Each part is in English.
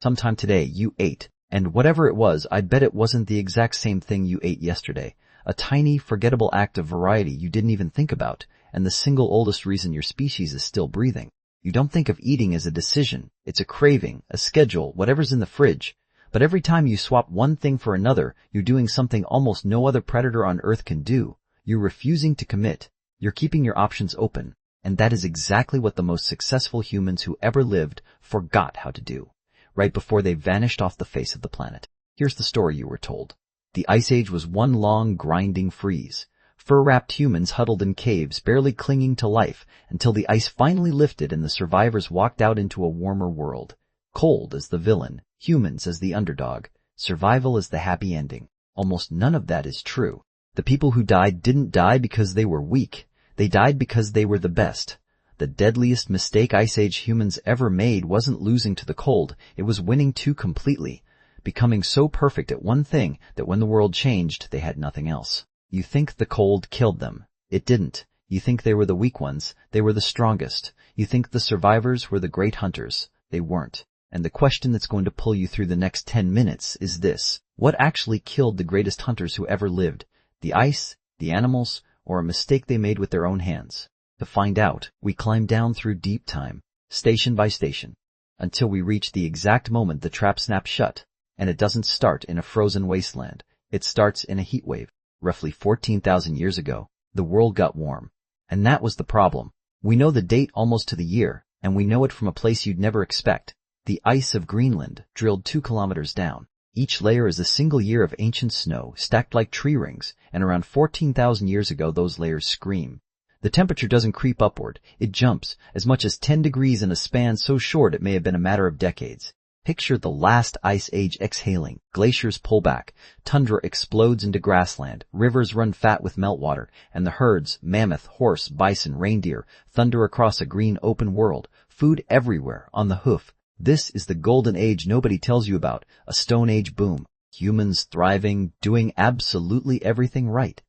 Sometime today you ate, and whatever it was, I bet it wasn't the exact same thing you ate yesterday. A tiny, forgettable act of variety you didn't even think about, and the single oldest reason your species is still breathing. You don't think of eating as a decision. It's a craving, a schedule, whatever's in the fridge. But every time you swap one thing for another, you're doing something almost no other predator on Earth can do. You're refusing to commit. You're keeping your options open. And that is exactly what the most successful humans who ever lived forgot how to do, right before they vanished off the face of the planet. Here's the story you were told. The Ice Age was one long, grinding freeze. Fur-wrapped humans huddled in caves, barely clinging to life, until the ice finally lifted and the survivors walked out into a warmer world. Cold as the villain, humans as the underdog, survival as the happy ending. Almost none of that is true. The people who died didn't die because they were weak. They died because they were the best. The deadliest mistake Ice Age humans ever made wasn't losing to the cold, it was winning too completely, becoming so perfect at one thing that when the world changed, they had nothing else. You think the cold killed them. It didn't. You think they were the weak ones. They were the strongest. You think the survivors were the great hunters. They weren't. And the question that's going to pull you through the next 10 minutes is this. What actually killed the greatest hunters who ever lived? The ice, the animals, or a mistake they made with their own hands? To find out, we climb down through deep time, station by station, until we reach the exact moment the trap snaps shut. And it doesn't start in a frozen wasteland. It starts in a heat wave. Roughly 14,000 years ago, the world got warm. And that was the problem. We know the date almost to the year, and we know it from a place you'd never expect. The ice of Greenland, drilled 2 kilometers down. Each layer is a single year of ancient snow, stacked like tree rings, and around 14,000 years ago those layers scream. The temperature doesn't creep upward, it jumps, as much as 10 degrees in a span so short it may have been a matter of decades. Picture the last ice age exhaling, glaciers pull back, tundra explodes into grassland, rivers run fat with meltwater, and the herds, mammoth, horse, bison, reindeer, thunder across a green open world, food everywhere, on the hoof. This is the golden age nobody tells you about, a stone age boom. Humans thriving, doing absolutely everything right.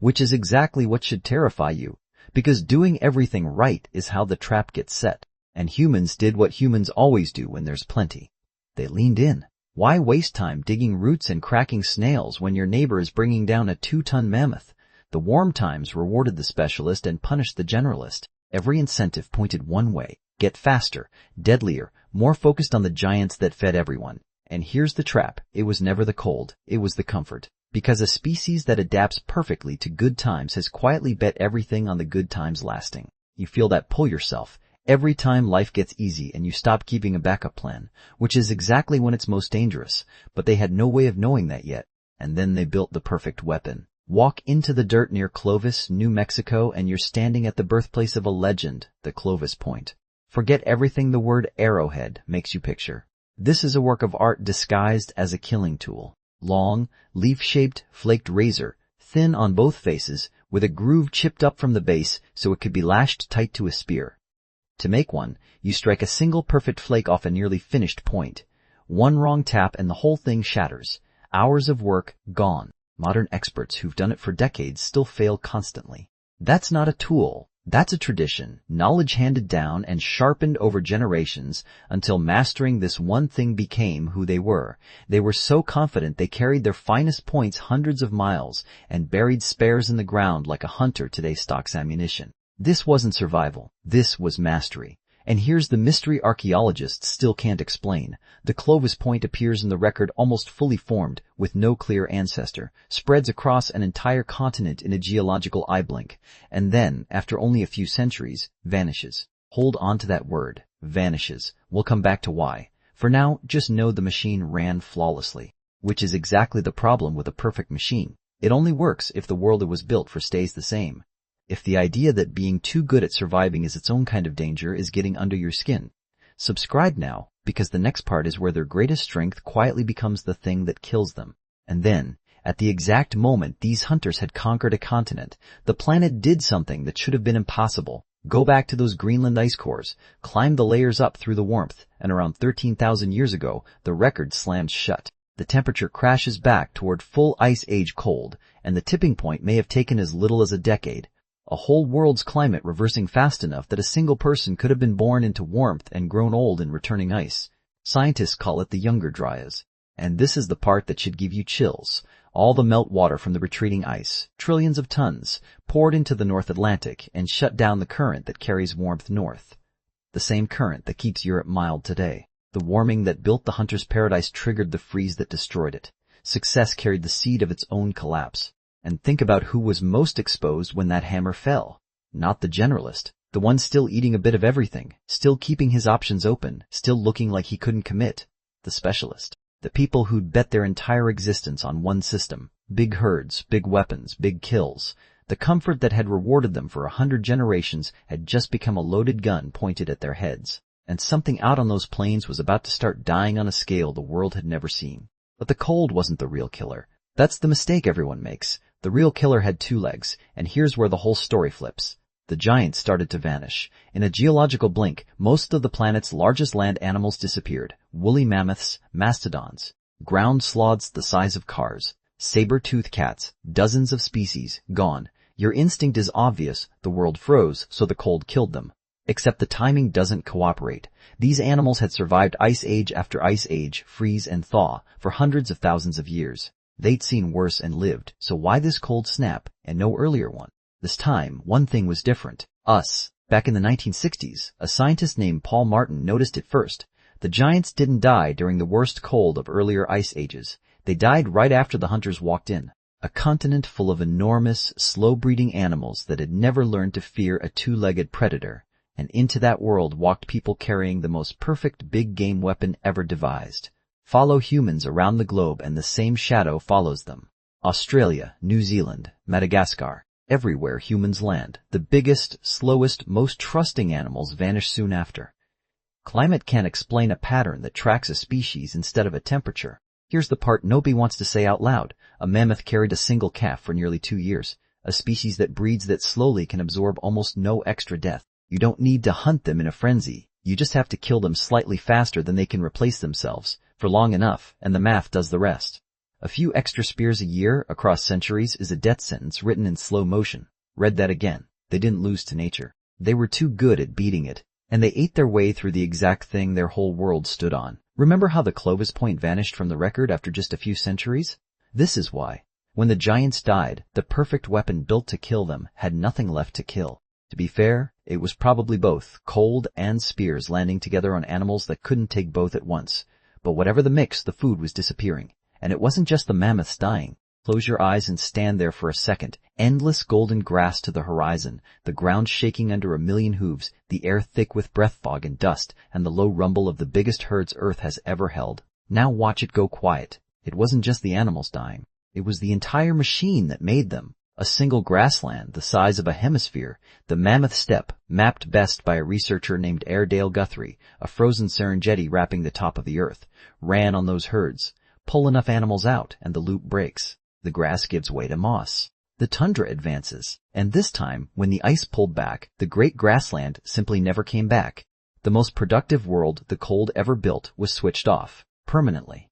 Which is exactly what should terrify you, because doing everything right is how the trap gets set. And humans did what humans always do when there's plenty. They leaned in. Why waste time digging roots and cracking snails when your neighbor is bringing down a 2-ton mammoth? The warm times rewarded the specialist and punished the generalist. Every incentive pointed one way. Get faster, deadlier, more focused on the giants that fed everyone. And here's the trap. It was never the cold. It was the comfort. Because a species that adapts perfectly to good times has quietly bet everything on the good times lasting. You feel that pull yourself every time life gets easy and you stop keeping a backup plan, which is exactly when it's most dangerous. But they had no way of knowing that yet. And then they built the perfect weapon. Walk into the dirt near Clovis, New Mexico, and you're standing at the birthplace of a legend, the Clovis Point. Forget everything the word arrowhead makes you picture. This is a work of art disguised as a killing tool. Long, leaf-shaped, flaked razor, thin on both faces, with a groove chipped up from the base so it could be lashed tight to a spear. To make one, you strike a single perfect flake off a nearly finished point. One wrong tap and the whole thing shatters. Hours of work gone. Modern experts who've done it for decades still fail constantly. That's not a tool. That's a tradition, knowledge handed down and sharpened over generations until mastering this one thing became who they were. They were so confident they carried their finest points hundreds of miles and buried spares in the ground like a hunter today stocks ammunition. This wasn't survival. This was mastery. And here's the mystery archaeologists still can't explain. The Clovis Point appears in the record almost fully formed, with no clear ancestor, spreads across an entire continent in a geological eye blink, and then, after only a few centuries, vanishes. Hold on to that word, vanishes. We'll come back to why. For now, just know the machine ran flawlessly, which is exactly the problem with a perfect machine. It only works if the world it was built for stays the same. If the idea that being too good at surviving is its own kind of danger is getting under your skin, subscribe now, because the next part is where their greatest strength quietly becomes the thing that kills them. And then, at the exact moment these hunters had conquered a continent, the planet did something that should have been impossible. Go back to those Greenland ice cores, climb the layers up through the warmth, and around 13,000 years ago, the record slams shut. The temperature crashes back toward full ice age cold, and the tipping point may have taken as little as a decade. A whole world's climate reversing fast enough that a single person could have been born into warmth and grown old in returning ice. Scientists call it the Younger Dryas. And this is the part that should give you chills. All the meltwater from the retreating ice, trillions of tons, poured into the North Atlantic and shut down the current that carries warmth north. The same current that keeps Europe mild today. The warming that built the hunter's paradise triggered the freeze that destroyed it. Success carried the seed of its own collapse. And think about who was most exposed when that hammer fell. Not the generalist, the one still eating a bit of everything, still keeping his options open, still looking like he couldn't commit. The specialist. The people who'd bet their entire existence on one system. Big herds, big weapons, big kills. The comfort that had rewarded them for 100 generations had just become a loaded gun pointed at their heads. And something out on those plains was about to start dying on a scale the world had never seen. But the cold wasn't the real killer. That's the mistake everyone makes. The real killer had two legs, and here's where the whole story flips. The giants started to vanish. In a geological blink, most of the planet's largest land animals disappeared. Woolly mammoths, mastodons, ground sloths the size of cars, saber-toothed cats, dozens of species, gone. Your instinct is obvious. The world froze, so the cold killed them. Except the timing doesn't cooperate. These animals had survived ice age after ice age, freeze and thaw, for hundreds of thousands of years. They'd seen worse and lived, so why this cold snap, and no earlier one? This time, one thing was different. Us. Back in the 1960s, a scientist named Paul Martin noticed it first. The giants didn't die during the worst cold of earlier ice ages. They died right after the hunters walked in. A continent full of enormous, slow-breeding animals that had never learned to fear a two-legged predator. And into that world walked people carrying the most perfect big-game weapon ever devised. Follow humans around the globe and the same shadow follows them. Australia, New Zealand, Madagascar. Everywhere humans land, the biggest, slowest, most trusting animals vanish soon after. Climate can't explain a pattern that tracks a species instead of a temperature. Here's the part nobody wants to say out loud. A mammoth carried a single calf for nearly 2 years. A species that breeds that slowly can absorb almost no extra death. You don't need to hunt them in a frenzy. You just have to kill them slightly faster than they can replace themselves, for long enough, and the math does the rest. A few extra spears a year across centuries is a death sentence written in slow motion. Read that again. They didn't lose to nature. They were too good at beating it, and they ate their way through the exact thing their whole world stood on. Remember how the Clovis point vanished from the record after just a few centuries? This is why. When the giants died, the perfect weapon built to kill them had nothing left to kill. To be fair, it was probably both, cold and spears landing together on animals that couldn't take both at once. But whatever the mix, the food was disappearing. And it wasn't just the mammoths dying. Close your eyes and stand there for a second. Endless golden grass to the horizon, the ground shaking under a million hooves, the air thick with breath fog and dust, and the low rumble of the biggest herds Earth has ever held. Now watch it go quiet. It wasn't just the animals dying. It was the entire machine that made them. A single grassland the size of a hemisphere, the Mammoth steppe, mapped best by a researcher named Airedale Guthrie, a frozen Serengeti wrapping the top of the Earth, ran on those herds. Pull enough animals out, and the loop breaks. The grass gives way to moss. The tundra advances, and this time, when the ice pulled back, the great grassland simply never came back. The most productive world the cold ever built was switched off, permanently.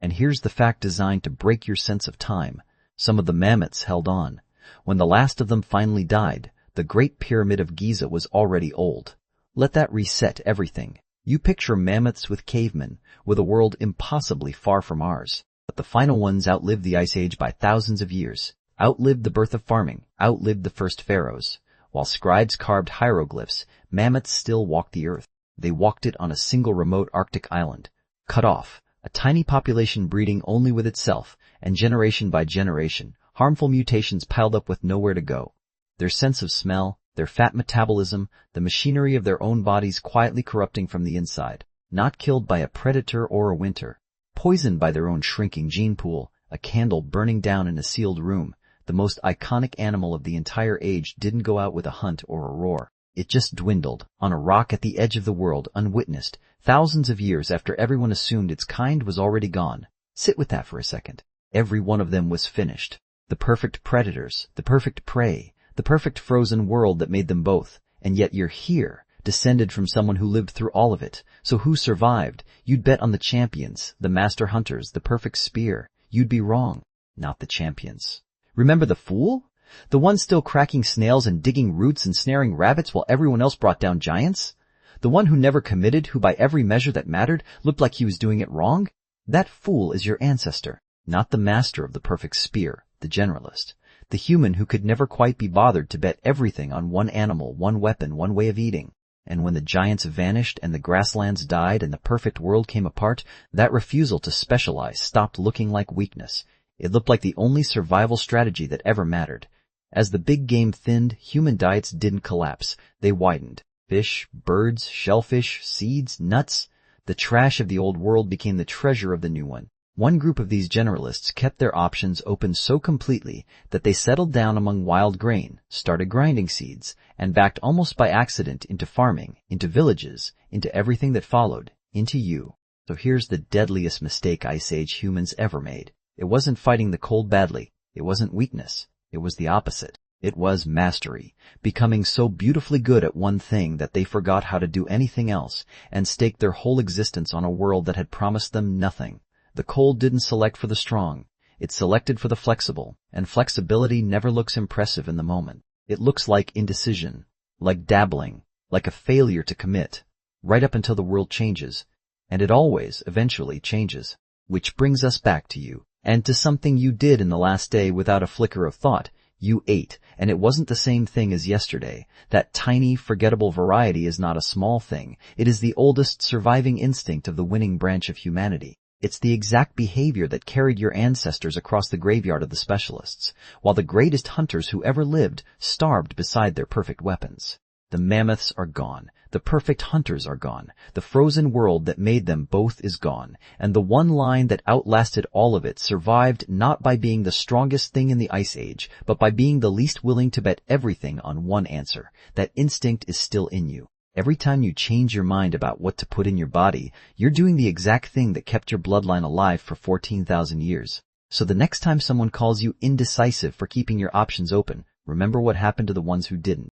And here's the fact designed to break your sense of time. Some of the mammoths held on. When the last of them finally died, the Great Pyramid of Giza was already old. Let that reset everything. You picture mammoths with cavemen, with a world impossibly far from ours. But the final ones outlived the Ice Age by thousands of years, outlived the birth of farming, outlived the first pharaohs. While scribes carved hieroglyphs, mammoths still walked the earth. They walked it on a single remote Arctic island, cut off, a tiny population breeding only with itself, and generation by generation, harmful mutations piled up with nowhere to go. Their sense of smell, their fat metabolism, the machinery of their own bodies quietly corrupting from the inside, not killed by a predator or a winter, poisoned by their own shrinking gene pool, a candle burning down in a sealed room. The most iconic animal of the entire age didn't go out with a hunt or a roar. It just dwindled, on a rock at the edge of the world, unwitnessed, thousands of years after everyone assumed its kind was already gone. Sit with that for a second. Every one of them was finished. The perfect predators, the perfect prey, the perfect frozen world that made them both. And yet you're here, descended from someone who lived through all of it. So who survived? You'd bet on the champions, the master hunters, the perfect spear. You'd be wrong. Not the champions. Remember the fool? The one still cracking snails and digging roots and snaring rabbits while everyone else brought down giants? The one who never committed, who by every measure that mattered looked like he was doing it wrong? That fool is your ancestor, not the master of the perfect spear, the generalist. The human who could never quite be bothered to bet everything on one animal, one weapon, one way of eating. And when the giants vanished and the grasslands died and the perfect world came apart, that refusal to specialize stopped looking like weakness. It looked like the only survival strategy that ever mattered. As the big game thinned, human diets didn't collapse. They widened. Fish, birds, shellfish, seeds, nuts. The trash of the old world became the treasure of the new one. One group of these generalists kept their options open so completely that they settled down among wild grain, started grinding seeds, and backed almost by accident into farming, into villages, into everything that followed, into you. So here's the deadliest mistake Ice Age humans ever made. It wasn't fighting the cold badly. It wasn't weakness. It was the opposite. It was mastery, becoming so beautifully good at one thing that they forgot how to do anything else and staked their whole existence on a world that had promised them nothing. The cold didn't select for the strong. It selected for the flexible, and flexibility never looks impressive in the moment. It looks like indecision, like dabbling, like a failure to commit, right up until the world changes. And it always, eventually, changes. Which brings us back to you, and to something you did in the last day without a flicker of thought. You ate, and it wasn't the same thing as yesterday. That tiny, forgettable variety is not a small thing. It is the oldest surviving instinct of the winning branch of humanity. It's the exact behavior that carried your ancestors across the graveyard of the specialists, while the greatest hunters who ever lived starved beside their perfect weapons. The mammoths are gone. The perfect hunters are gone. The frozen world that made them both is gone. And the one line that outlasted all of it survived not by being the strongest thing in the Ice Age, but by being the least willing to bet everything on one answer. That instinct is still in you. Every time you change your mind about what to put in your body, you're doing the exact thing that kept your bloodline alive for 14,000 years. So the next time someone calls you indecisive for keeping your options open, remember what happened to the ones who didn't.